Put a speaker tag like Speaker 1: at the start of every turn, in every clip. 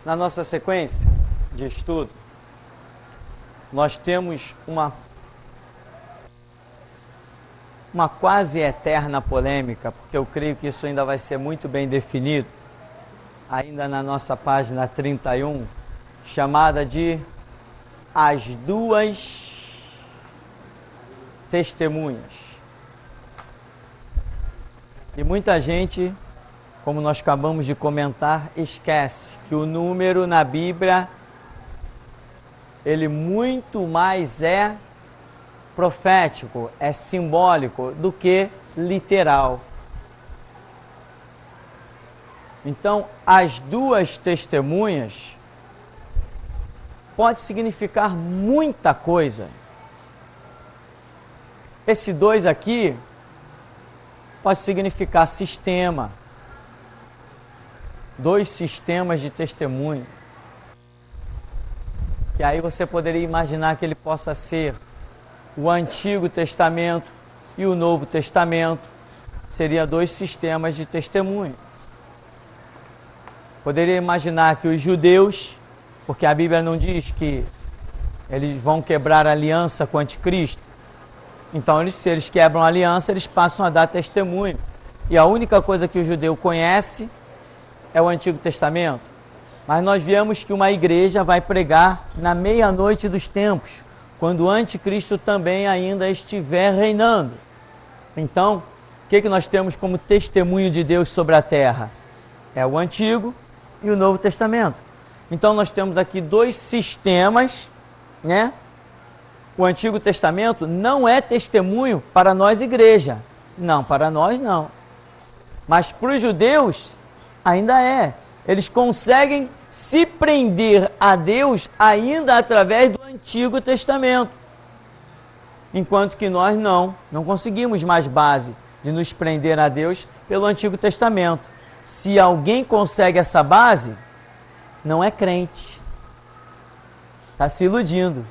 Speaker 1: Na nossa sequência de estudo, nós temos uma quase eterna polêmica, porque eu creio que isso ainda vai ser muito bem definido, ainda na nossa página 31, chamada de As Duas Testemunhas. E muita gente, como nós acabamos de comentar, esquece que o número na Bíblia, ele muito mais é profético, é simbólico do que literal. Então, as duas testemunhas pode significar muita coisa. Esse dois aqui pode significar sistema. Dois sistemas de testemunho. Que aí você poderia imaginar que ele possa ser o Antigo Testamento e o Novo Testamento. Seria dois sistemas de testemunho. Poderia imaginar que os judeus, porque a Bíblia não diz que eles vão quebrar a aliança com o anticristo. Então, se eles quebram a aliança, eles passam a dar testemunho. E a única coisa que o judeu conhece é o Antigo Testamento. Mas nós vemos que uma igreja vai pregar na meia-noite dos tempos, quando o anticristo também ainda estiver reinando. Então, o que nós temos como testemunho de Deus sobre a terra? É o Antigo e o Novo Testamento. Então, nós temos aqui dois sistemas, né? O Antigo Testamento não é testemunho para nós, igreja. Não, para nós não. Mas para os judeus, ainda é. Eles conseguem se prender a Deus ainda através do Antigo Testamento. Enquanto que nós não conseguimos mais base de nos prender a Deus pelo Antigo Testamento. Se alguém consegue essa base, não é crente. Está se iludindo.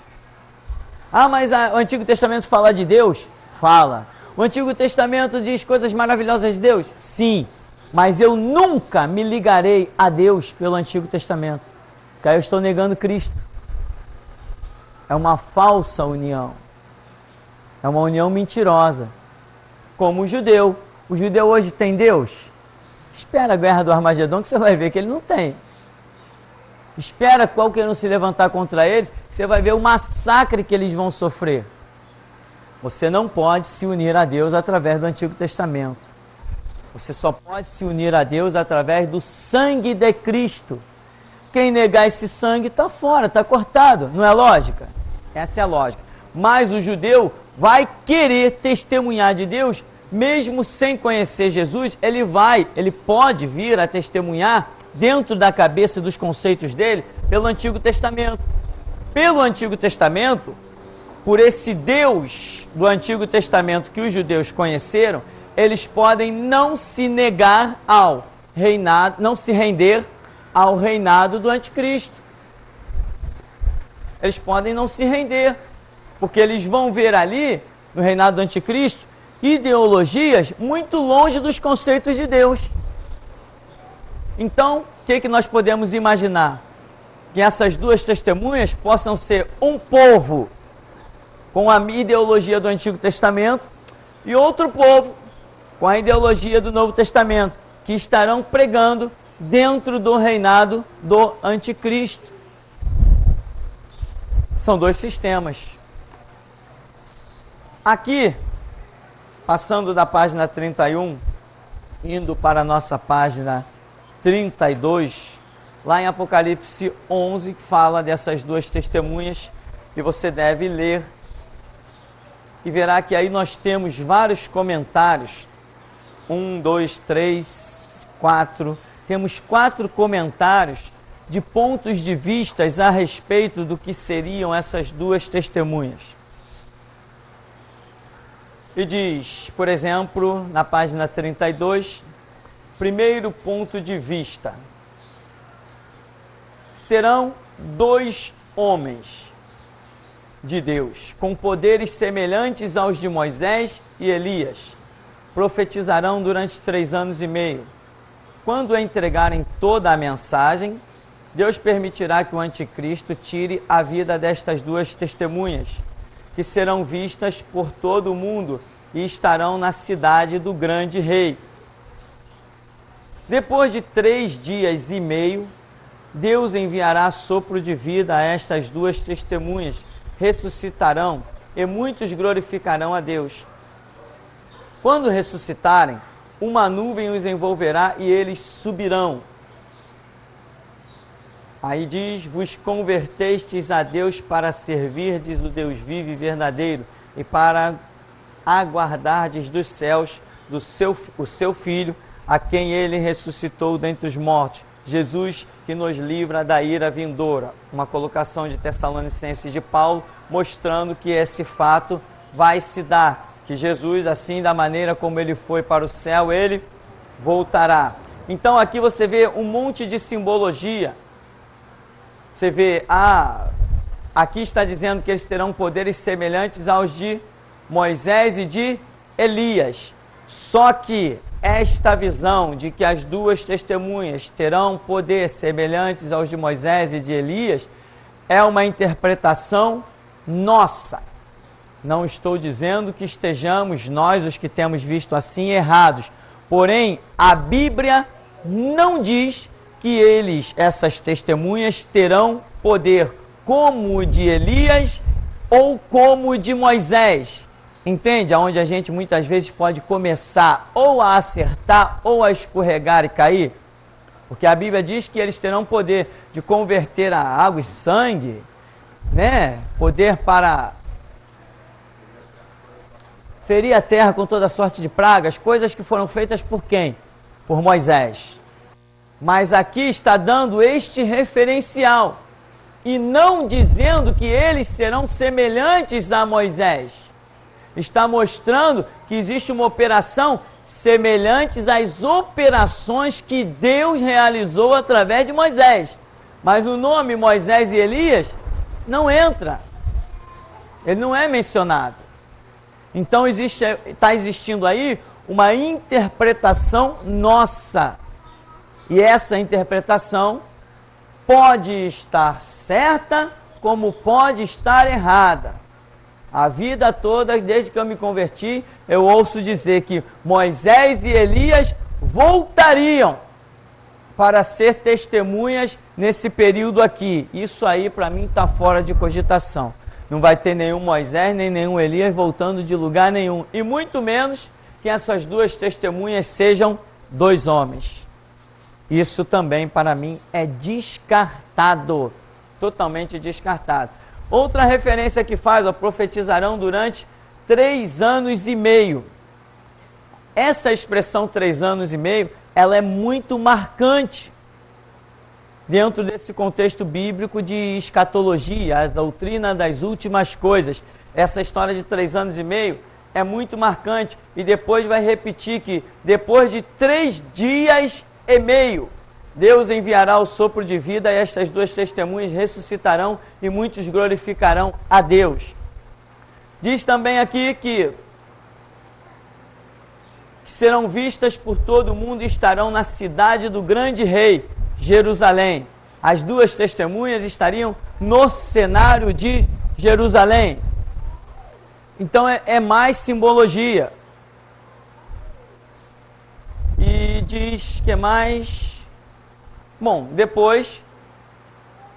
Speaker 1: Ah, mas o Antigo Testamento fala de Deus? Fala. O Antigo Testamento diz coisas maravilhosas de Deus? Sim. Mas eu nunca me ligarei a Deus pelo Antigo Testamento. Porque aí eu estou negando Cristo. É uma falsa união. É uma união mentirosa. Como o judeu. O judeu hoje tem Deus? Espera a guerra do Armagedon que você vai ver que ele não tem. Espera qualquer um se levantar contra eles, que você vai ver o massacre que eles vão sofrer. Você não pode se unir a Deus através do Antigo Testamento. Você só pode se unir a Deus através do sangue de Cristo. Quem negar esse sangue está fora, está cortado. Não é lógica? Essa é a lógica. Mas o judeu vai querer testemunhar de Deus, mesmo sem conhecer Jesus, ele pode vir a testemunhar dentro da cabeça dos conceitos dele, pelo Antigo Testamento. Pelo Antigo Testamento, por esse Deus do Antigo Testamento que os judeus conheceram, eles podem não se negar ao reinado, não se render ao reinado do anticristo. Eles podem não se render, porque eles vão ver ali, no reinado do anticristo, ideologias muito longe dos conceitos de Deus. Então, o que nós podemos imaginar? Que essas duas testemunhas possam ser um povo com a ideologia do Antigo Testamento e outro povo com a ideologia do Novo Testamento, que estarão pregando dentro do reinado do Anticristo. São dois sistemas. Aqui, passando da página 31, indo para a nossa página 32, lá em Apocalipse 11, que fala dessas duas testemunhas, que você deve ler, e verá que aí nós temos vários comentários, 1, 2, 3, 4, temos 4 comentários de pontos de vistas a respeito do que seriam essas duas testemunhas. E diz, por exemplo, na página 32, primeiro ponto de vista: serão 2 homens de Deus, com poderes semelhantes aos de Moisés e Elias, profetizarão durante 3 anos e meio. Quando entregarem toda a mensagem, Deus permitirá que o anticristo tire a vida destas duas testemunhas, que serão vistas por todo o mundo e estarão na cidade do grande rei. Depois de 3 dias e meio, Deus enviará sopro de vida a estas duas testemunhas, ressuscitarão e muitos glorificarão a Deus. Quando ressuscitarem, uma nuvem os envolverá e eles subirão. Aí diz, vos convertestes a Deus para servirdes o Deus vivo e verdadeiro e para aguardardes dos céus o seu Filho, a quem ele ressuscitou dentre os mortos, Jesus, que nos livra da ira vindoura. Uma colocação de Tessalonicenses de Paulo, mostrando que esse fato vai se dar, que Jesus, assim da maneira como ele foi para o céu, ele voltará. Então aqui você vê um monte de simbologia. Você vê, aqui está dizendo que eles terão poderes semelhantes aos de Moisés e de Elias. Só que esta visão de que as duas testemunhas terão poder semelhantes aos de Moisés e de Elias é uma interpretação nossa. Não estou dizendo que estejamos nós, os que temos visto assim, errados. Porém, a Bíblia não diz que essas testemunhas, terão poder como o de Elias ou como o de Moisés. Entende? Onde a gente muitas vezes pode começar ou a acertar ou a escorregar e cair. Porque a Bíblia diz que eles terão poder de converter a água em sangue, né? Poder para ferir a terra com toda sorte de pragas, coisas que foram feitas por quem? Por Moisés. Mas aqui está dando este referencial e não dizendo que eles serão semelhantes a Moisés. Está mostrando que existe uma operação semelhantes às operações que Deus realizou através de Moisés. Mas o nome Moisés e Elias não entra. Ele não é mencionado. Então está existindo aí uma interpretação nossa. E essa interpretação pode estar certa, como pode estar errada. A vida toda, desde que eu me converti, eu ouço dizer que Moisés e Elias voltariam para ser testemunhas nesse período aqui. Isso aí, para mim, está fora de cogitação. Não vai ter nenhum Moisés, nem nenhum Elias voltando de lugar nenhum. E muito menos que essas duas testemunhas sejam 2 homens. Isso também, para mim, é descartado. Totalmente descartado. Outra referência que faz, profetizarão durante 3 anos e meio. Essa expressão 3 anos e meio, ela é muito marcante dentro desse contexto bíblico de escatologia, a doutrina das últimas coisas. Essa história de 3 anos e meio é muito marcante. E depois vai repetir que depois de 3 dias e meio, Deus enviará o sopro de vida e estas duas testemunhas ressuscitarão e muitos glorificarão a Deus. Diz também aqui que serão vistas por todo o mundo e estarão na cidade do grande rei, Jerusalém. As duas testemunhas estariam no cenário de Jerusalém. Então é mais simbologia. E diz que mais... Bom, depois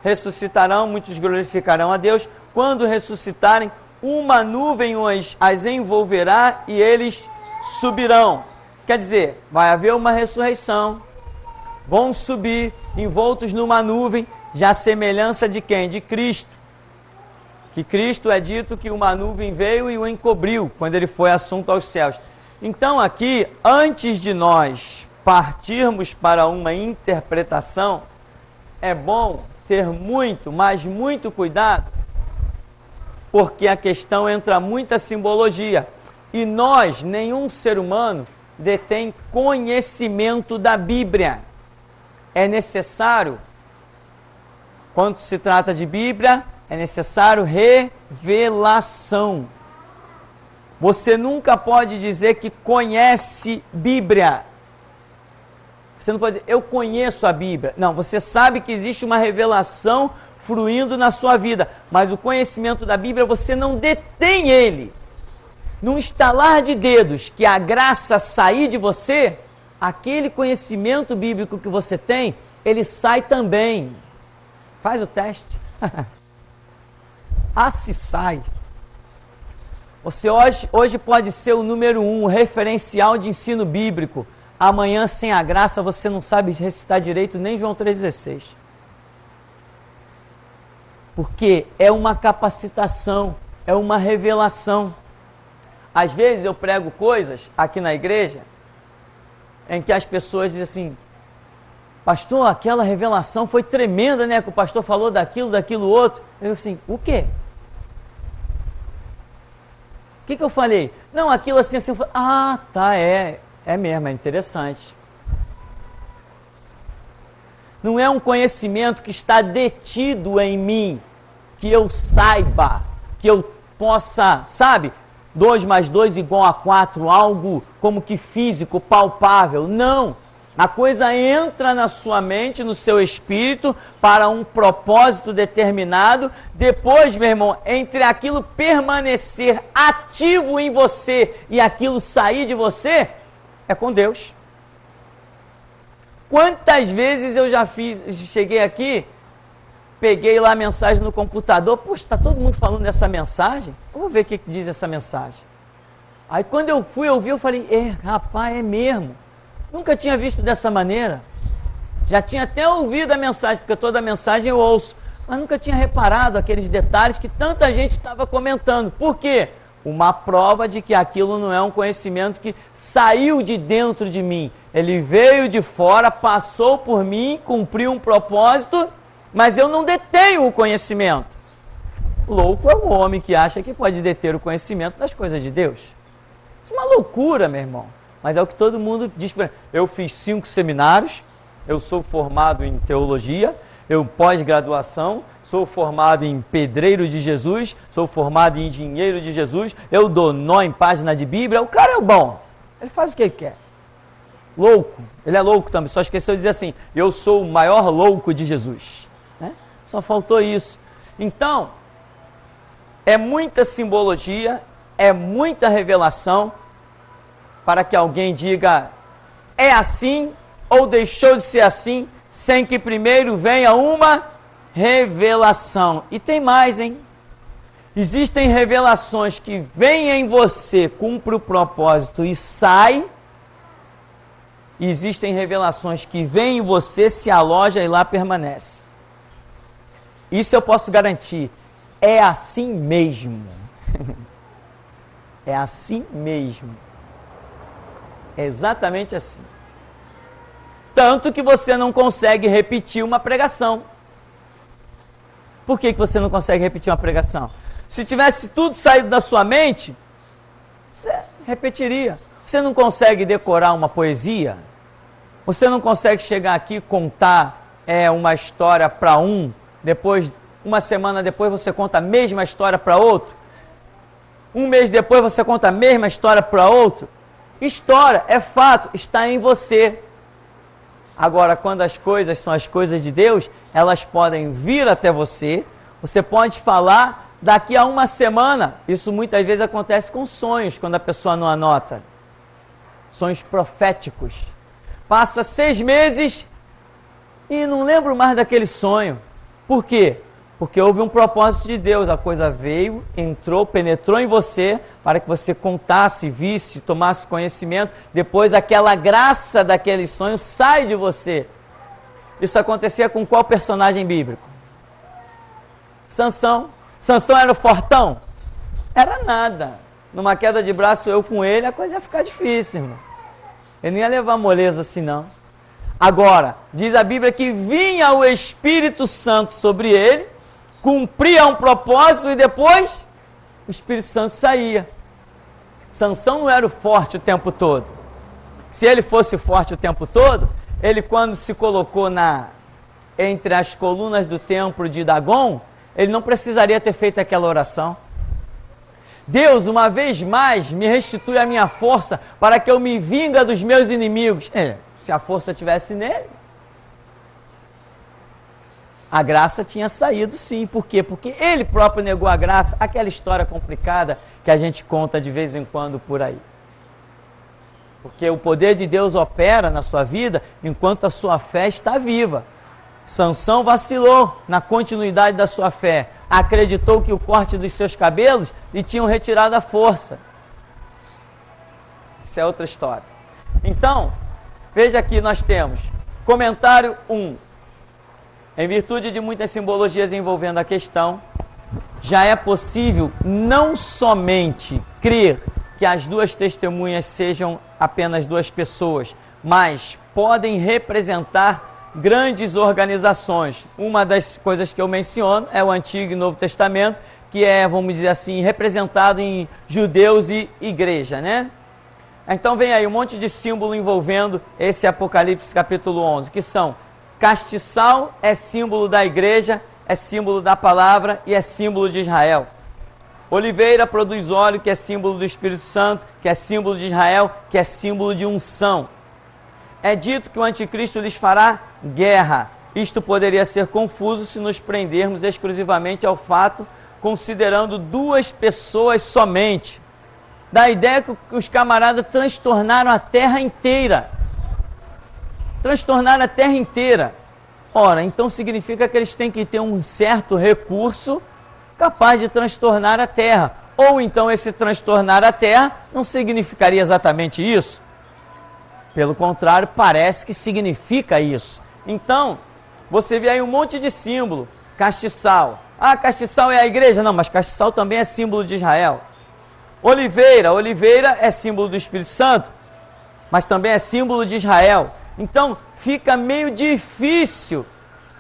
Speaker 1: ressuscitarão, muitos glorificarão a Deus. Quando ressuscitarem, uma nuvem as envolverá e eles subirão. Quer dizer, vai haver uma ressurreição. Vão subir envoltos numa nuvem, já a semelhança de quem? De Cristo. Que Cristo é dito que uma nuvem veio e o encobriu quando ele foi assunto aos céus. Então aqui, antes de nós partirmos para uma interpretação, é bom ter muito, mas muito cuidado, porque a questão entra muita simbologia. E nós, nenhum ser humano, detém conhecimento da Bíblia. É necessário, quando se trata de Bíblia, é necessário revelação. Você nunca pode dizer que conhece Bíblia. Você não pode dizer, eu conheço a Bíblia. Não, você sabe que existe uma revelação fluindo na sua vida, mas o conhecimento da Bíblia você não detém ele. Num estalar de dedos que a graça sair de você, aquele conhecimento bíblico que você tem, ele sai também. Faz o teste. Se sai. Você hoje pode ser o número 1, o referencial de ensino bíblico. Amanhã, sem a graça, você não sabe recitar direito nem João 3,16. Porque é uma capacitação, é uma revelação. Às vezes eu prego coisas aqui na igreja em que as pessoas dizem assim, pastor, aquela revelação foi tremenda, né? Que o pastor falou daquilo outro. Eu digo assim, o quê? O que eu falei? Não, aquilo assim, eu falei, tá, é mesmo, é interessante. Não é um conhecimento que está detido em mim, que eu saiba, que eu possa, sabe? 2 mais 2 igual a 4, algo como que físico, palpável. Não! A coisa entra na sua mente, no seu espírito, para um propósito determinado. Depois, meu irmão, entre aquilo permanecer ativo em você e aquilo sair de você, é com Deus. Quantas vezes eu já cheguei aqui, peguei lá a mensagem no computador, poxa, está todo mundo falando dessa mensagem? Eu vou ver o que diz essa mensagem. Aí quando eu fui ouvir, eu falei, rapaz, é mesmo. Nunca tinha visto dessa maneira. Já tinha até ouvido a mensagem, porque toda a mensagem eu ouço, mas nunca tinha reparado aqueles detalhes que tanta gente estava comentando. Por quê? Uma prova de que aquilo não é um conhecimento que saiu de dentro de mim. Ele veio de fora, passou por mim, cumpriu um propósito, mas eu não detenho o conhecimento. Louco é o homem que acha que pode deter o conhecimento das coisas de Deus. Isso é uma loucura, meu irmão. Mas é o que todo mundo diz para mim. Eu fiz 5 seminários, eu sou formado em teologia, eu pós-graduação, sou formado em pedreiro de Jesus, sou formado em engenheiro de Jesus, eu dou nó em página de Bíblia. O cara é bom, ele faz o que ele quer. Louco, ele é louco também, só esqueceu de dizer assim, eu sou o maior louco de Jesus. Só faltou isso. Então, é muita simbologia, é muita revelação, para que alguém diga, é assim, ou deixou de ser assim, sem que primeiro venha uma revelação. E tem mais, hein? Existem revelações que vêm em você, cumpre o propósito e sai. E existem revelações que vêm em você, se aloja e lá permanece. Isso eu posso garantir. É assim mesmo. É assim mesmo. É exatamente assim. Tanto que você não consegue repetir uma pregação. Por que você não consegue repetir uma pregação? Se tivesse tudo saído da sua mente, você repetiria. Você não consegue decorar uma poesia? Você não consegue chegar aqui e contar uma história para depois, uma semana depois você conta a mesma história para outro? Um mês depois você conta a mesma história para outro? História, é fato, está em você. Agora, quando as coisas são as coisas de Deus, elas podem vir até você, você pode falar daqui a uma semana. Isso muitas vezes acontece com sonhos, quando a pessoa não anota. Sonhos proféticos. Passa 6 meses e não lembro mais daquele sonho. Por quê? Porque houve um propósito de Deus, a coisa veio, entrou, penetrou em você, para que você contasse, visse, tomasse conhecimento, depois aquela graça daquele sonho sai de você. Isso acontecia com qual personagem bíblico? Sansão. Sansão era o fortão? Era nada. Numa queda de braço, eu com ele, a coisa ia ficar difícil, irmão. Ele não ia levar moleza assim, não. Agora, diz a Bíblia que vinha o Espírito Santo sobre ele, cumpria um propósito e depois o Espírito Santo saía. Sansão não era o forte o tempo todo. Se ele fosse forte o tempo todo, ele quando se colocou entre as colunas do templo de Dagon, ele não precisaria ter feito aquela oração. Deus, uma vez mais, me restitui a minha força para que eu me vinga dos meus inimigos. Se a força tivesse nele, a graça tinha saído sim. Por quê? Porque ele próprio negou a graça, aquela história complicada que a gente conta de vez em quando por aí. Porque o poder de Deus opera na sua vida enquanto a sua fé está viva. Sansão vacilou na continuidade da sua fé. Acreditou que o corte dos seus cabelos lhe tinham retirado a força. Isso é outra história. Então, veja aqui, nós temos comentário 1. Em virtude de muitas simbologias envolvendo a questão, já é possível não somente crer que as duas testemunhas sejam apenas duas pessoas, mas podem representar grandes organizações. Uma das coisas que eu menciono é o Antigo e Novo Testamento, que é, vamos dizer assim, representado em judeus e igreja, né? Então vem aí um monte de símbolo envolvendo esse Apocalipse capítulo 11, que são: castiçal é símbolo da igreja, é símbolo da palavra e é símbolo de Israel. Oliveira produz óleo, que é símbolo do Espírito Santo, que é símbolo de Israel, que é símbolo de unção. É dito que o anticristo lhes fará guerra. Isto poderia ser confuso se nos prendermos exclusivamente ao fato, considerando duas pessoas somente. Dá a ideia que os camaradas transtornaram a terra inteira. Transtornaram a terra inteira. Ora, então significa que eles têm que ter um certo recurso capaz de transtornar a terra. Ou então esse transtornar a terra não significaria exatamente isso. Pelo contrário, parece que significa isso. Então, você vê aí um monte de símbolo. Castiçal. Ah, castiçal é a igreja? Não, mas castiçal também é símbolo de Israel. Oliveira. Oliveira é símbolo do Espírito Santo, mas também é símbolo de Israel. Então, fica meio difícil,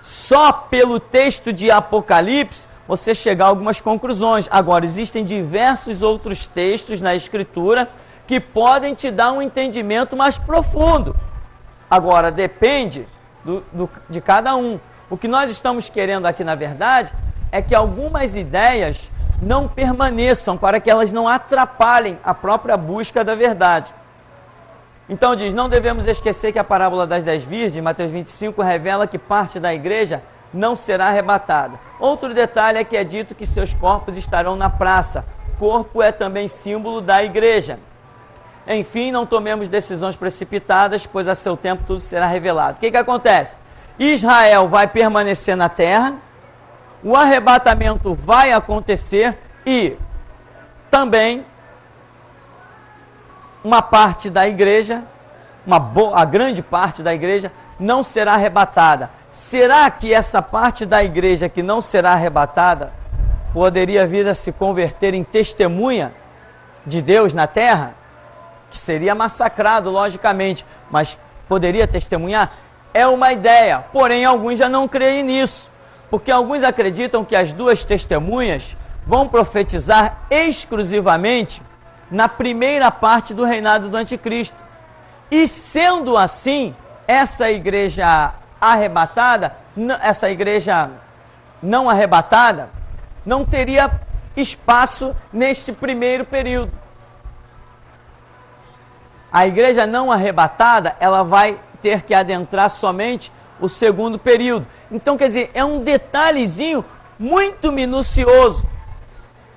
Speaker 1: só pelo texto de Apocalipse, você chegar a algumas conclusões. Agora, existem diversos outros textos na Escritura que podem te dar um entendimento mais profundo. Agora, depende de cada um. O que nós estamos querendo aqui, na verdade, é que algumas ideias não permaneçam, para que elas não atrapalhem a própria busca da verdade. Então diz: não devemos esquecer que a parábola das 10 virgens, Mateus 25, revela que parte da igreja não será arrebatada. Outro detalhe é que é dito que seus corpos estarão na praça. Corpo é também símbolo da igreja. Enfim, não tomemos decisões precipitadas, pois a seu tempo tudo será revelado. O que acontece? Israel vai permanecer na terra, o arrebatamento vai acontecer e também uma parte da igreja, a grande parte da igreja, não será arrebatada. Será que essa parte da igreja que não será arrebatada poderia vir a se converter em testemunha de Deus na terra? Que seria massacrado, logicamente, mas poderia testemunhar? É uma ideia, porém alguns já não creem nisso, porque alguns acreditam que as duas testemunhas vão profetizar exclusivamente na primeira parte do reinado do anticristo. E sendo assim, essa igreja arrebatada, essa igreja não arrebatada, não teria espaço neste primeiro período. A igreja não arrebatada, ela vai ter que adentrar somente o segundo período. Então, quer dizer, é um detalhezinho muito minucioso,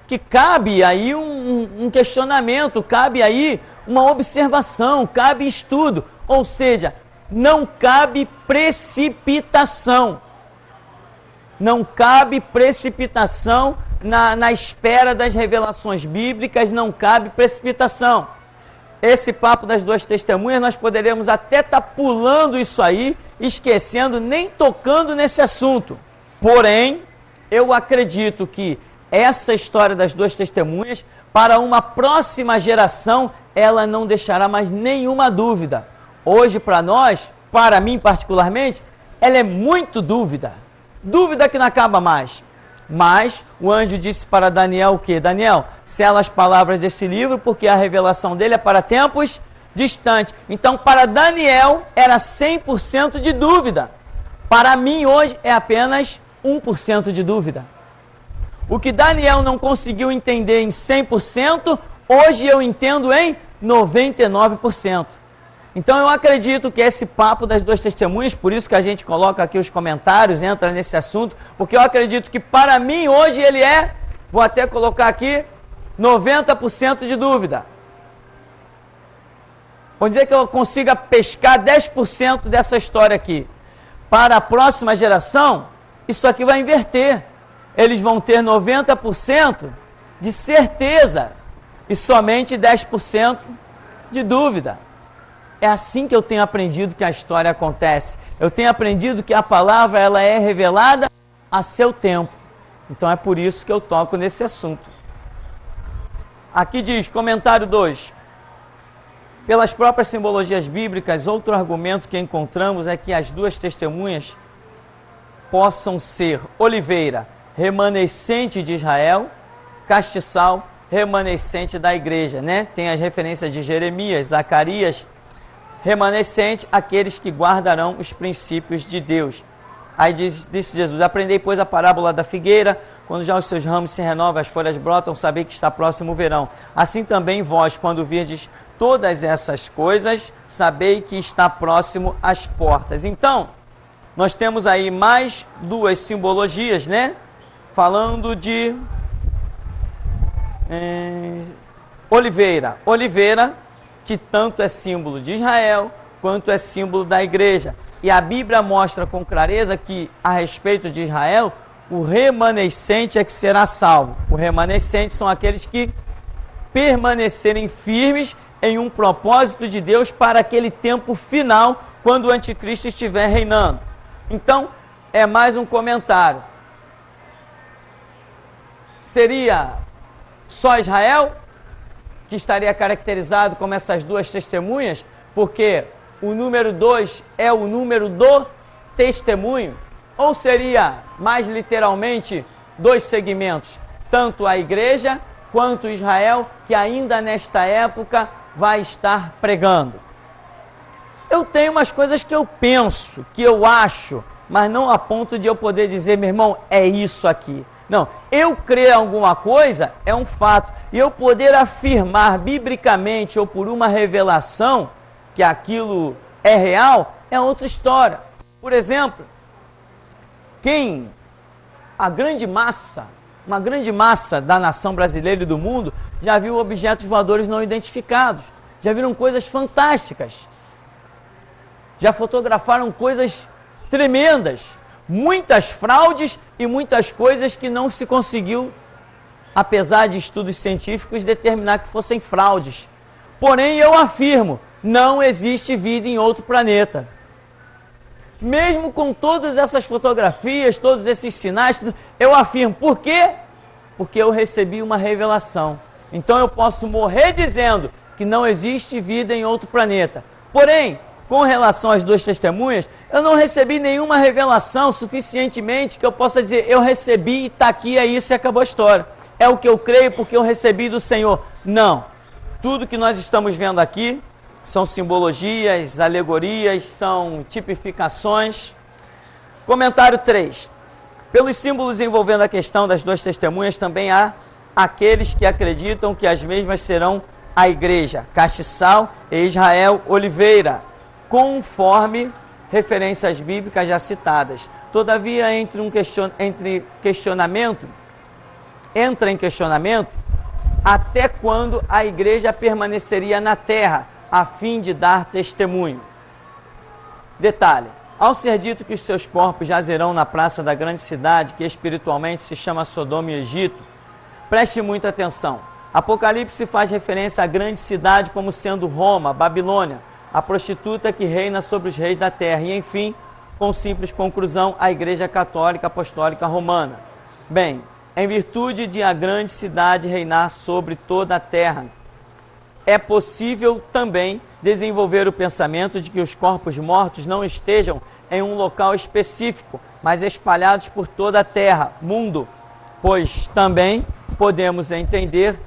Speaker 1: que cabe aí um questionamento, cabe aí uma observação, cabe estudo. Ou seja, não cabe precipitação. Não cabe precipitação na espera das revelações bíblicas, não cabe precipitação. Esse papo das duas testemunhas, nós poderíamos até estar pulando isso aí, esquecendo, nem tocando nesse assunto. Porém, eu acredito que essa história das duas testemunhas, para uma próxima geração, ela não deixará mais nenhuma dúvida. Hoje, para nós, para mim particularmente, ela é muito dúvida. Dúvida que não acaba mais. Mas o anjo disse para Daniel o quê? Daniel, sela as palavras desse livro, porque a revelação dele é para tempos distantes. Então, para Daniel, era 100% de dúvida. Para mim, hoje, é apenas 1% de dúvida. O que Daniel não conseguiu entender em 100%, hoje eu entendo em 99%. Então eu acredito que esse papo das duas testemunhas, por isso que a gente coloca aqui os comentários, entra nesse assunto, porque eu acredito que para mim hoje ele é, vou até colocar aqui, 90% de dúvida. Vamos dizer que eu consiga pescar 10% dessa história aqui. Para a próxima geração, isso aqui vai inverter. Eles vão ter 90% de certeza e somente 10% de dúvida. É assim que eu tenho aprendido que a história acontece. Eu tenho aprendido que a palavra ela é revelada a seu tempo. Então é por isso que eu toco nesse assunto. Aqui diz, comentário 2. Pelas próprias simbologias bíblicas, outro argumento que encontramos é que as duas testemunhas possam ser oliveira, remanescente de Israel, castiçal, remanescente da igreja, né? Tem as referências de Jeremias, Zacarias, remanescente, aqueles que guardarão os princípios de Deus. Aí disse Jesus, aprendei, pois, a parábola da figueira, quando já os seus ramos se renovam, as folhas brotam, sabei que está próximo o verão. Assim também vós, quando virdes todas essas coisas, sabei que está próximo às portas. Então, nós temos aí mais duas simbologias, né? Falando de oliveira. Oliveira, que tanto é símbolo de Israel, quanto é símbolo da igreja. E a Bíblia mostra com clareza que, a respeito de Israel, o remanescente é que será salvo. O remanescente são aqueles que permanecerem firmes em um propósito de Deus para aquele tempo final, quando o anticristo estiver reinando. Então, é mais um comentário. Seria só Israel que estaria caracterizado como essas duas testemunhas, porque o número 2 é o número do testemunho? Ou seria, mais literalmente, dois segmentos, tanto a igreja quanto Israel, que ainda nesta época vai estar pregando? Eu tenho umas coisas que eu penso, que eu acho, mas não a ponto de eu poder dizer, meu irmão, é isso aqui. Não, eu crer em alguma coisa é um fato, e eu poder afirmar biblicamente ou por uma revelação que aquilo é real, é outra história. Por exemplo, uma grande massa da nação brasileira e do mundo já viu objetos voadores não identificados, já viram coisas fantásticas, já fotografaram coisas tremendas, muitas fraudes e muitas coisas que não se conseguiu, apesar de estudos científicos, determinar que fossem fraudes. Porém, eu afirmo, não existe vida em outro planeta. Mesmo com todas essas fotografias, todos esses sinais, eu afirmo. Por quê? Porque eu recebi uma revelação. Então eu posso morrer dizendo que não existe vida em outro planeta. Porém, com relação às duas testemunhas, eu não recebi nenhuma revelação suficientemente que eu possa dizer, eu recebi e está aqui, é isso e acabou a história. É o que eu creio porque eu recebi do Senhor. Não. Tudo que nós estamos vendo aqui são simbologias, alegorias, são tipificações. Comentário 3. Pelos símbolos envolvendo a questão das duas testemunhas, também há aqueles que acreditam que as mesmas serão a igreja, castiçal e Israel, oliveira, conforme referências bíblicas já citadas. Todavia, entra em questionamento até quando a igreja permaneceria na terra, a fim de dar testemunho. Detalhe, ao ser dito que os seus corpos jazerão na praça da grande cidade, que espiritualmente se chama Sodoma e Egito, preste muita atenção. Apocalipse faz referência à grande cidade como sendo Roma, Babilônia, a prostituta que reina sobre os reis da terra, e enfim, com simples conclusão, a Igreja Católica Apostólica Romana. Bem, em virtude de a grande cidade reinar sobre toda a terra, é possível também desenvolver o pensamento de que os corpos mortos não estejam em um local específico, mas espalhados por toda a terra, mundo, pois também podemos entender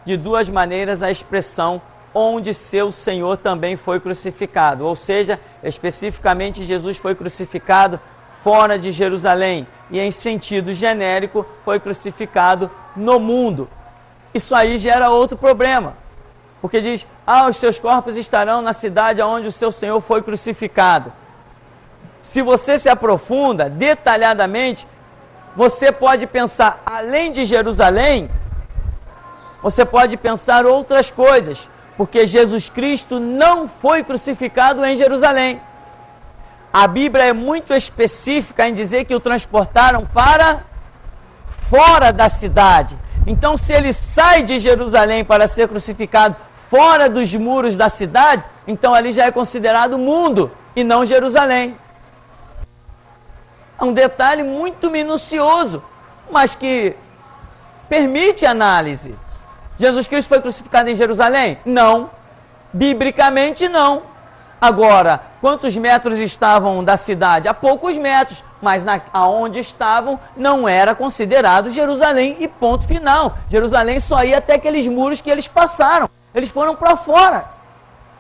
Speaker 1: de duas maneiras a expressão onde seu Senhor também foi crucificado, ou seja, especificamente Jesus foi crucificado fora de Jerusalém e em sentido genérico foi crucificado no mundo. Isso aí gera outro problema. Porque diz, os seus corpos estarão na cidade onde o seu Senhor foi crucificado. Se você se aprofunda detalhadamente, você pode pensar, além de Jerusalém, você pode pensar outras coisas, porque Jesus Cristo não foi crucificado em Jerusalém. A Bíblia é muito específica em dizer que o transportaram para fora da cidade. Então, se ele sai de Jerusalém para ser crucificado fora dos muros da cidade, então ali já é considerado mundo e não Jerusalém. É um detalhe muito minucioso, mas que permite análise. Jesus Cristo foi crucificado em Jerusalém? Não. Biblicamente, não. Agora, quantos metros estavam da cidade? A poucos metros, mas aonde estavam não era considerado Jerusalém e ponto final. Jerusalém só ia até aqueles muros que eles passaram. Eles foram para fora.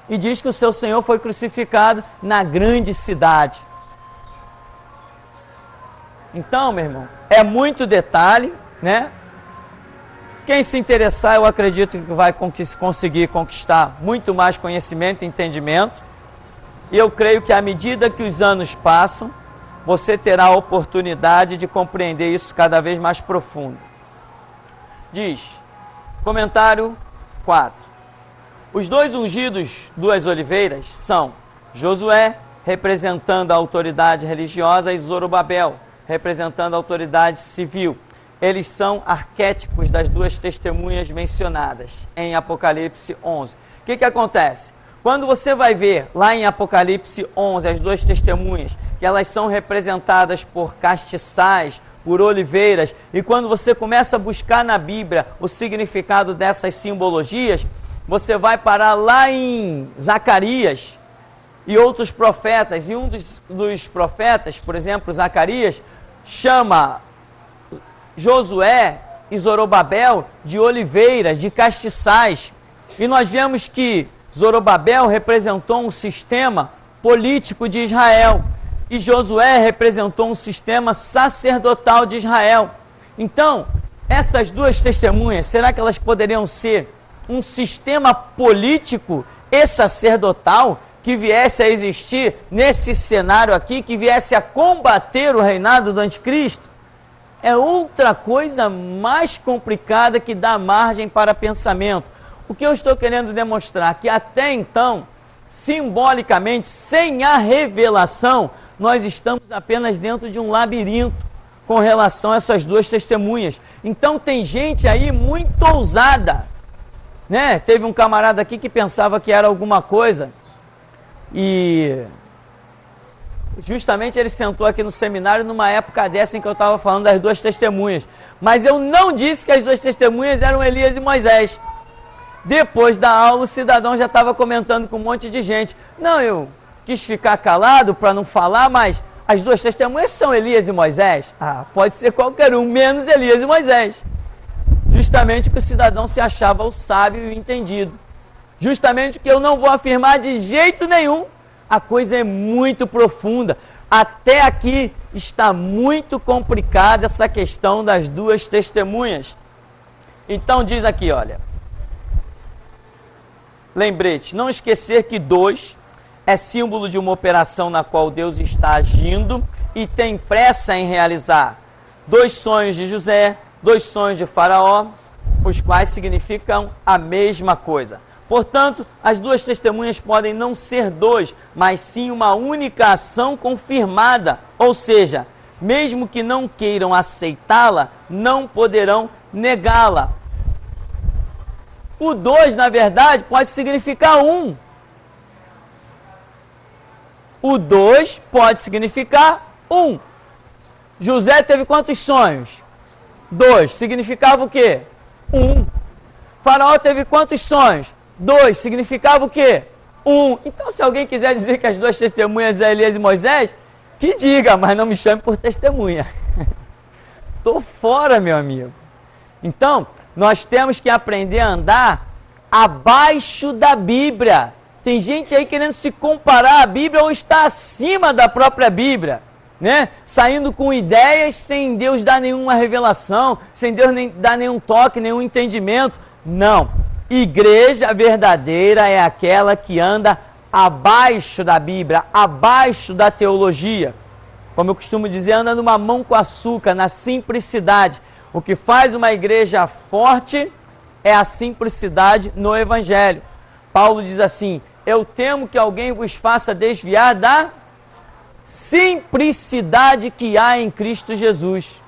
Speaker 1: E diz que o seu Senhor foi crucificado na grande cidade. Então, meu irmão, é muito detalhe, né? Quem se interessar, eu acredito que vai conseguir conquistar muito mais conhecimento e entendimento. E eu creio que à medida que os anos passam, você terá a oportunidade de compreender isso cada vez mais profundo. Diz, comentário 4. Os dois ungidos, duas oliveiras, são Josué, representando a autoridade religiosa, e Zorobabel, representando a autoridade civil. Eles são arquétipos das duas testemunhas mencionadas em Apocalipse 11. O que acontece? Quando você vai ver lá em Apocalipse 11 as duas testemunhas, que elas são representadas por castiçais, por oliveiras, e quando você começa a buscar na Bíblia o significado dessas simbologias, você vai parar lá em Zacarias e outros profetas, e um dos profetas, por exemplo, Zacarias, chama Josué e Zorobabel de oliveiras, de castiçais. E nós vemos que Zorobabel representou um sistema político de Israel e Josué representou um sistema sacerdotal de Israel. Então, essas duas testemunhas, será que elas poderiam ser um sistema político e sacerdotal que viesse a existir nesse cenário aqui, que viesse a combater o reinado do anticristo? É outra coisa mais complicada que dá margem para pensamento. O que eu estou querendo demonstrar? Que até então, simbolicamente, sem a revelação, nós estamos apenas dentro de um labirinto com relação a essas duas testemunhas. Então tem gente aí muito ousada, né? Teve um camarada aqui que pensava que era alguma coisa e justamente ele sentou aqui no seminário numa época dessa em que eu estava falando das duas testemunhas. Mas eu não disse que as duas testemunhas eram Elias e Moisés. Depois da aula, o cidadão já estava comentando com um monte de gente. Não, eu quis ficar calado para não falar, mas as duas testemunhas são Elias e Moisés? Pode ser qualquer um, menos Elias e Moisés. Justamente porque o cidadão se achava o sábio e o entendido. Justamente porque eu não vou afirmar de jeito nenhum. A coisa é muito profunda. Até aqui está muito complicada essa questão das duas testemunhas. Então diz aqui, olha. Lembrete, não esquecer que 2 é símbolo de uma operação na qual Deus está agindo e tem pressa em realizar. 2 sonhos de José, 2 sonhos de Faraó, os quais significam a mesma coisa. Portanto, as duas testemunhas podem não ser 2, mas sim uma única ação confirmada. Ou seja, mesmo que não queiram aceitá-la, não poderão negá-la. O 2, na verdade, pode significar 1. O 2 pode significar 1. José teve quantos sonhos? 2. Significava o quê? 1. Faraó teve quantos sonhos? 2. Significava o quê? 1. Então, se alguém quiser dizer que as duas testemunhas é Elias e Moisés, que diga, mas não me chame por testemunha. Estou fora, meu amigo. Então, nós temos que aprender a andar abaixo da Bíblia. Tem gente aí querendo se comparar à Bíblia ou estar acima da própria Bíblia, né? Saindo com ideias sem Deus dar nenhuma revelação, sem Deus dar nenhum toque, nenhum entendimento. Não. Igreja verdadeira é aquela que anda abaixo da Bíblia, abaixo da teologia. Como eu costumo dizer, anda numa mão com açúcar, na simplicidade. O que faz uma igreja forte é a simplicidade no Evangelho. Paulo diz assim: eu temo que alguém vos faça desviar da simplicidade que há em Cristo Jesus.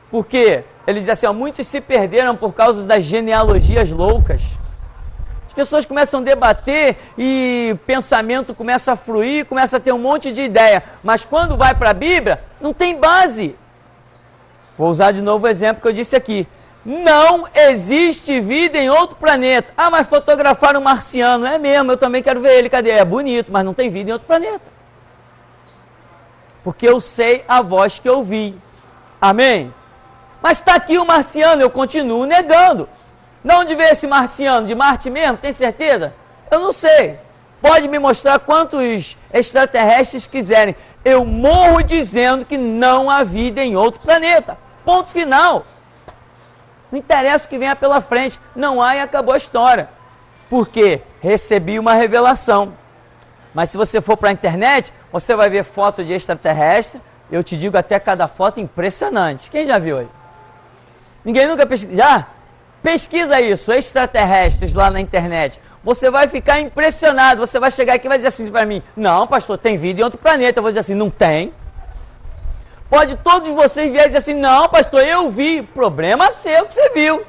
Speaker 1: Por quê? Ele diz assim, ó, muitos se perderam por causa das genealogias loucas. As pessoas começam a debater e pensamento começa a fluir, começa a ter um monte de ideia. Mas quando vai para a Bíblia, não tem base. Vou usar de novo o exemplo que eu disse aqui. Não existe vida em outro planeta. Ah, mas fotografaram um marciano. É mesmo, eu também quero ver ele. Cadê? É bonito, mas não tem vida em outro planeta. Porque eu sei a voz que eu ouvi. Amém? Mas está aqui o marciano, eu continuo negando. De onde veio esse marciano? De Marte mesmo? Tem certeza? Eu não sei. Pode me mostrar quantos extraterrestres quiserem. Eu morro dizendo que não há vida em outro planeta. Ponto final. Não interessa o que venha pela frente. Não há e acabou a história. Por quê? Recebi uma revelação. Mas se você for para a internet, você vai ver foto de extraterrestre. Eu te digo até cada foto impressionante. Quem já viu aí? Ninguém nunca pesquisou? Já? Pesquisa isso, extraterrestres lá na internet. Você vai ficar impressionado. Você vai chegar aqui e vai dizer assim para mim: não, pastor, tem vida em outro planeta. Eu vou dizer assim: não tem. Pode todos vocês virem dizer assim: não, pastor, eu vi. Problema seu que você viu.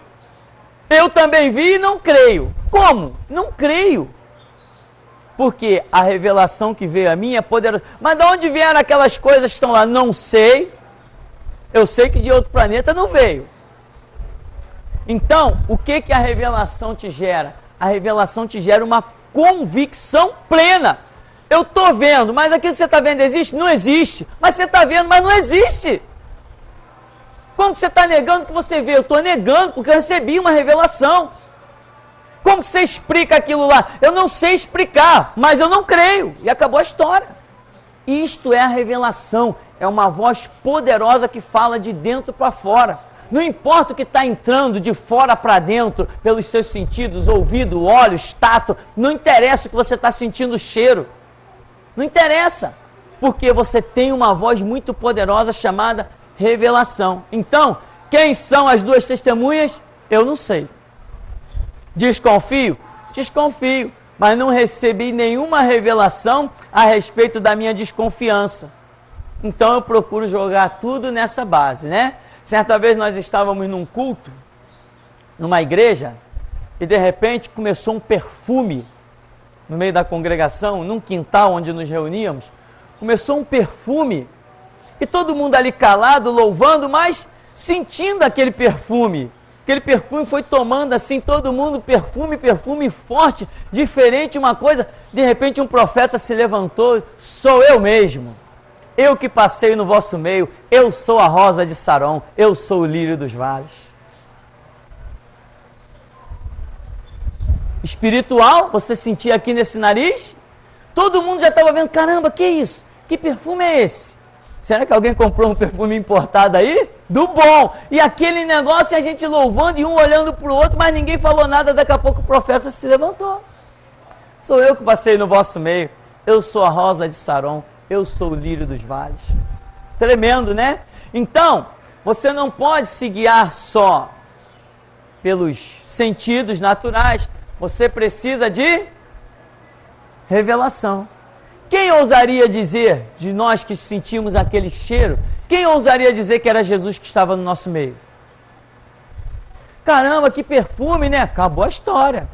Speaker 1: Eu também vi e não creio. Como? Não creio. Porque a revelação que veio a mim é poderosa. Mas de onde vieram aquelas coisas que estão lá? Não sei. Eu sei que de outro planeta não veio. Então, o que a revelação te gera? A revelação te gera uma convicção plena. Eu estou vendo, mas aquilo que você está vendo existe? Não existe. Mas você está vendo, mas não existe. Como que você está negando que você vê? Eu estou negando porque eu recebi uma revelação. Como que você explica aquilo lá? Eu não sei explicar, mas eu não creio. E acabou a história. Isto é a revelação. É uma voz poderosa que fala de dentro para fora. Não importa o que está entrando de fora para dentro, pelos seus sentidos, ouvido, olhos, tato, não interessa o que você está sentindo, o cheiro. Não interessa, porque você tem uma voz muito poderosa chamada revelação. Então, quem são as duas testemunhas? Eu não sei. Desconfio? Desconfio, mas não recebi nenhuma revelação a respeito da minha desconfiança. Então eu procuro jogar tudo nessa base, né? Certa vez nós estávamos num culto, numa igreja, e de repente começou um perfume no meio da congregação, num quintal onde nos reuníamos, começou um perfume, e todo mundo ali calado, louvando, mas sentindo aquele perfume. Aquele perfume foi tomando assim, todo mundo, perfume forte, diferente, uma coisa. De repente um profeta se levantou: sou eu mesmo. Eu que passei no vosso meio, eu sou a rosa de Saron, eu sou o lírio dos vales. Espiritual, você sentia aqui nesse nariz? Todo mundo já estava vendo: caramba, que isso? Que perfume é esse? Será que alguém comprou um perfume importado aí? Do bom! E aquele negócio, a gente louvando e um olhando para o outro, mas ninguém falou nada. Daqui a pouco o profeta se levantou: sou eu que passei no vosso meio, eu sou a rosa de Saron, eu sou o lírio dos vales. Tremendo, né? Então, você não pode se guiar só pelos sentidos naturais. Você precisa de revelação. Quem ousaria dizer, de nós que sentimos aquele cheiro, quem ousaria dizer que era Jesus que estava no nosso meio? Caramba, que perfume, né? Acabou a história.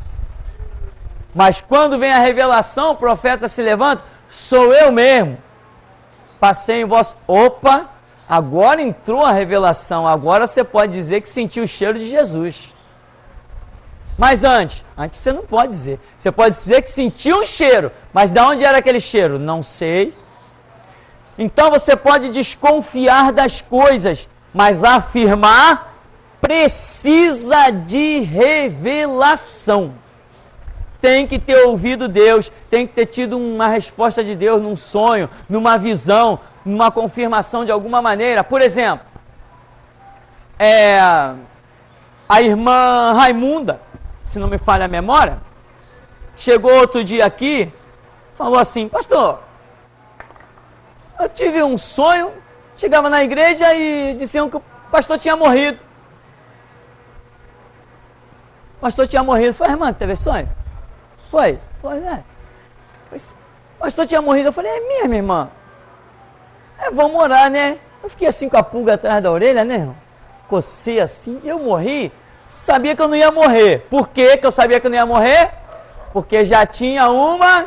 Speaker 1: Mas quando vem a revelação, o profeta se levanta: sou eu mesmo. Passei em vosso... Opa, agora entrou a revelação. Agora você pode dizer que sentiu o cheiro de Jesus. Mas antes você não pode dizer. Você pode dizer que sentiu um cheiro, mas de onde era aquele cheiro? Não sei. Então você pode desconfiar das coisas, mas afirmar precisa de revelação. Tem que ter ouvido Deus, tem que ter tido uma resposta de Deus num sonho, numa visão, numa confirmação de alguma maneira. Por exemplo, a irmã Raimunda. se não me falha a memória, chegou outro dia aqui, falou assim: pastor, eu tive um sonho, chegava na igreja e diziam que o pastor tinha morrido. O pastor tinha morrido. Eu falei: irmã, teve sonho? Foi, né? O pastor tinha morrido. Eu falei: é mesmo, irmã? Vamos orar, né? Eu fiquei assim com a pulga atrás da orelha, né, irmão? Cocei assim, eu morri, sabia que eu não ia morrer. Por que eu sabia que eu não ia morrer? Porque já tinha uma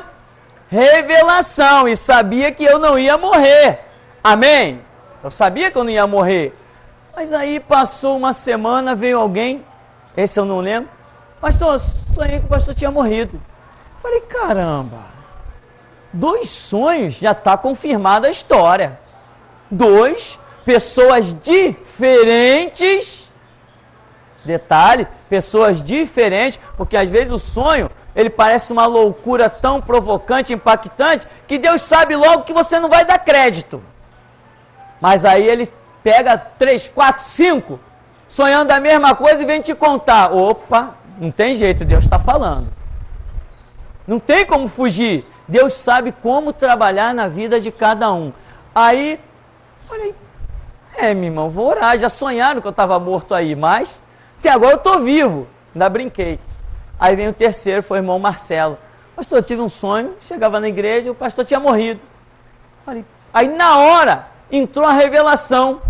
Speaker 1: revelação e sabia que eu não ia morrer. Amém? Eu sabia que eu não ia morrer. Mas aí passou uma semana, veio alguém, esse eu não lembro: pastor, sonhei que o pastor tinha morrido. Eu falei: caramba, 2 sonhos, já está confirmada a história. 2 pessoas diferentes. Detalhe, pessoas diferentes, porque às vezes o sonho, ele parece uma loucura tão provocante, impactante, que Deus sabe logo que você não vai dar crédito. Mas aí ele pega 3, 4, 5, sonhando a mesma coisa e vem te contar. Opa, não tem jeito, Deus está falando. Não tem como fugir. Deus sabe como trabalhar na vida de cada um. Aí, falei: meu irmão, vou orar. Já sonharam que eu estava morto aí, mas até agora eu estou vivo. Ainda brinquei. Aí vem o terceiro, foi o irmão Marcelo: pastor, eu tive um sonho, chegava na igreja, o pastor tinha morrido. Falei, aí na hora entrou a revelação.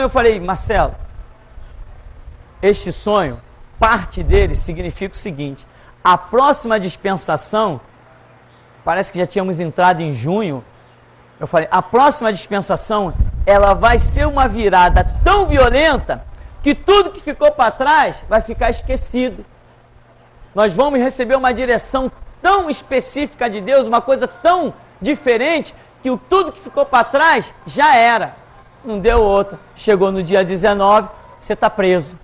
Speaker 1: Eu falei: Marcelo, este sonho, parte dele significa o seguinte: a próxima dispensação, parece que já tínhamos entrado em junho, eu falei, a próxima dispensação, ela vai ser uma virada tão violenta, que tudo que ficou para trás vai ficar esquecido. Nós vamos receber uma direção tão específica de Deus, uma coisa tão diferente, que tudo que ficou para trás já era. Não deu outra. Chegou no dia 19, você está preso.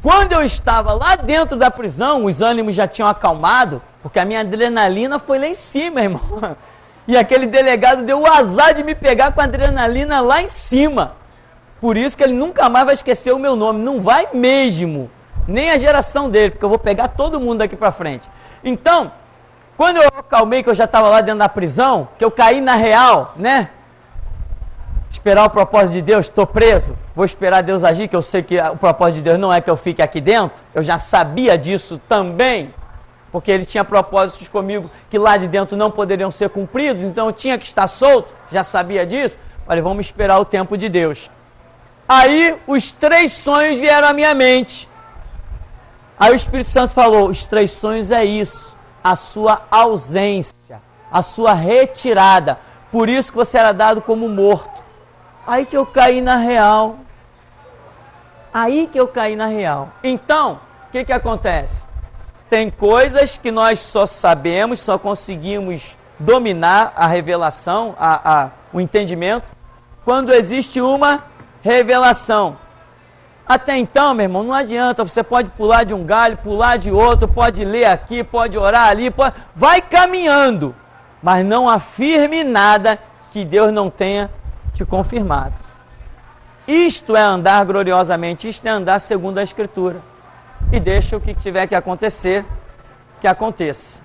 Speaker 1: Quando eu estava lá dentro da prisão, os ânimos já tinham acalmado, porque a minha adrenalina foi lá em cima, irmão. E aquele delegado deu o azar de me pegar com a adrenalina lá em cima. Por isso que ele nunca mais vai esquecer o meu nome. Não vai mesmo. Nem a geração dele, porque eu vou pegar todo mundo daqui para frente. Então, quando eu acalmei, que eu já estava lá dentro da prisão, que eu caí na real, né? Esperar o propósito de Deus, estou preso, vou esperar Deus agir, que eu sei que o propósito de Deus não é que eu fique aqui dentro. Eu já sabia disso também, porque ele tinha propósitos comigo que lá de dentro não poderiam ser cumpridos, então eu tinha que estar solto, já sabia disso. Falei, vamos esperar o tempo de Deus. Aí os 3 sonhos vieram à minha mente. Aí o Espírito Santo falou, os 3 sonhos é isso, a sua ausência, a sua retirada, por isso que você era dado como morto. Aí que eu caí na real. Então, o que acontece? Tem coisas que nós só sabemos, só conseguimos dominar a revelação, o entendimento, quando existe uma revelação. Até então, meu irmão, não adianta, você pode pular de um galho, pular de outro, pode ler aqui, pode orar ali, vai caminhando, mas não afirme nada que Deus não tenha te confirmado. Isto é andar gloriosamente, isto é andar segundo a Escritura. E deixa o que tiver que acontecer, que aconteça.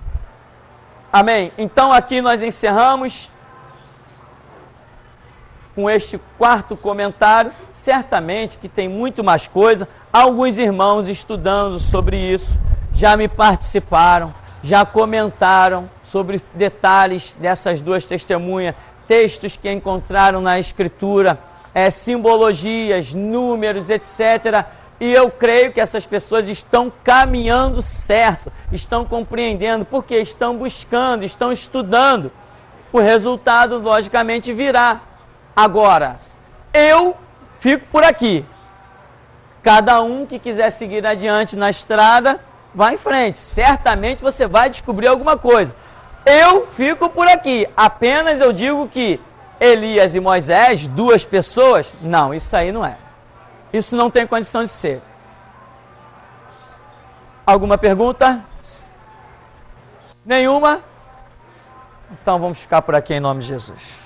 Speaker 1: Amém? Então aqui nós encerramos com este 4º comentário. Certamente que tem muito mais coisa. Alguns irmãos estudando sobre isso já me participaram, já comentaram sobre detalhes dessas 2 testemunhas, textos que encontraram na Escritura, simbologias, números, etc. E eu creio que essas pessoas estão caminhando certo, estão compreendendo, porque estão buscando, estão estudando. O resultado, logicamente, virá. Agora, eu fico por aqui. Cada um que quiser seguir adiante na estrada, vá em frente. Certamente você vai descobrir alguma coisa. Eu fico por aqui. Apenas eu digo que Elias e Moisés, 2 pessoas, não, isso aí não é. Isso não tem condição de ser. Alguma pergunta? Nenhuma? Então vamos ficar por aqui em nome de Jesus.